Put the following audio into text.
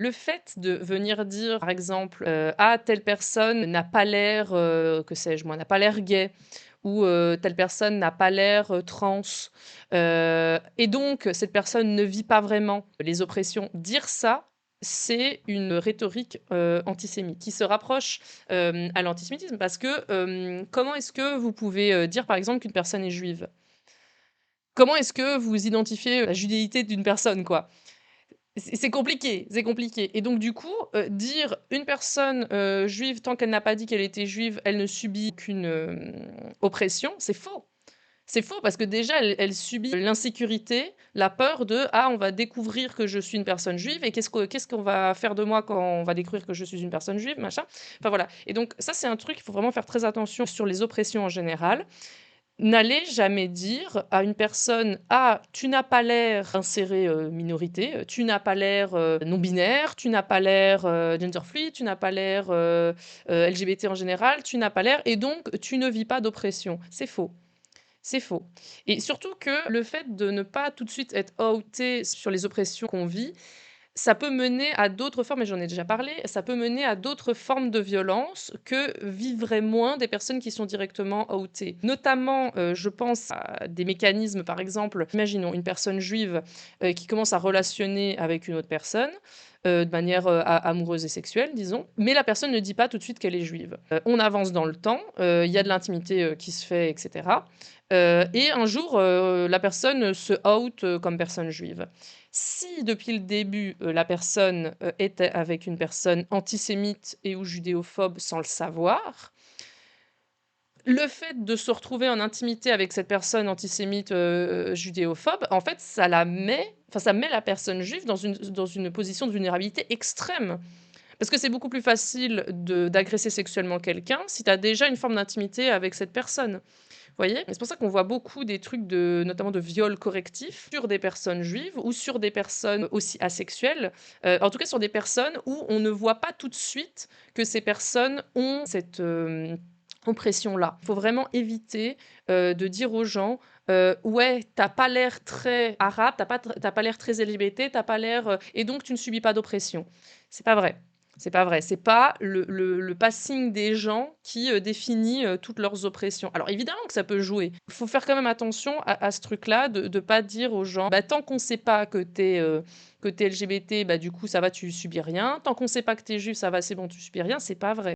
Le fait de venir dire, par exemple, «Ah, telle personne n'a pas l'air, que sais-je moi, n'a pas l'air gay» ou «Telle personne n'a pas l'air, trans», et donc cette personne ne vit pas vraiment les oppressions. Dire ça, c'est une rhétorique, antisémite qui se rapproche, à l'antisémitisme parce que, comment est-ce que vous pouvez, dire, par exemple, qu'une personne est juive? Comment est-ce que vous identifiez la judéité d'une personne, quoi? C'est compliqué et donc du coup, dire: «Une personne, juive, tant qu'elle n'a pas dit qu'elle était juive, elle ne subit aucune, oppression», c'est faux. C'est faux parce que déjà elle subit l'insécurité, la peur de: «Ah, on va découvrir que je suis une personne juive et qu'est-ce qu'on va faire de moi quand on va découvrir que je suis une personne juive?» machin. Enfin voilà et donc ça, c'est un truc, il faut vraiment faire très attention sur les oppressions en général. N'allez jamais dire à une personne: «Ah, tu n'as pas l'air inséré, minorité, tu n'as pas l'air, non binaire, tu n'as pas l'air, gender fluid, tu n'as pas l'air, LGBT en général, tu n'as pas l'air et donc tu ne vis pas d'oppression». C'est faux, c'est faux et surtout que le fait de ne pas tout de suite être outé sur les oppressions qu'on vit, ça peut mener à d'autres formes et j'en ai déjà parlé, ça peut mener à d'autres formes de violence que vivraient moins des personnes qui sont directement outées. Notamment, je pense à des mécanismes, par exemple, imaginons une personne juive, qui commence à relationner avec une autre personne, de manière, a amoureuse et sexuelle, disons, mais la personne ne dit pas tout de suite qu'elle est juive. On avance dans le temps, il y a de l'intimité, qui se fait et cetera, et un jour, la personne se out, comme personne juive. Si depuis le début, la personne, était avec une personne antisémite et ou judéophobe sans le savoir, le fait de se retrouver en intimité avec cette personne antisémite, judéophobe, en fait, ça met la personne juive dans une position de vulnérabilité extrême. Parce que c'est beaucoup plus facile d'agresser sexuellement quelqu'un si tu as déjà une forme d'intimité avec cette personne. Voyez? C'est pour ça qu'on voit beaucoup des trucs notamment de viol correctif sur des personnes juives ou sur des personnes aussi asexuelles, en tout cas sur des personnes où on ne voit pas tout de suite que ces personnes ont cette, oppression-là. Il faut vraiment éviter, de dire aux gens, «Ouais, tu pas l'air très arabe, tu pas l'air très LGBT, tu pas l'air, et donc tu ne subis pas d'oppression». C'est pas vrai. C'est pas vrai. C'est pas le passing des gens qui, définit, toutes leurs oppressions. Alors évidemment que ça peut jouer. Il faut faire quand même attention à ce truc-là de pas dire aux gens: «Bah, tant qu'on sait pas que tu es LGBT, bah, du coup ça va, tu subis rien. Tant qu'on sait pas que tu es juif, ça va, c'est bon, tu subis rien». C'est pas vrai.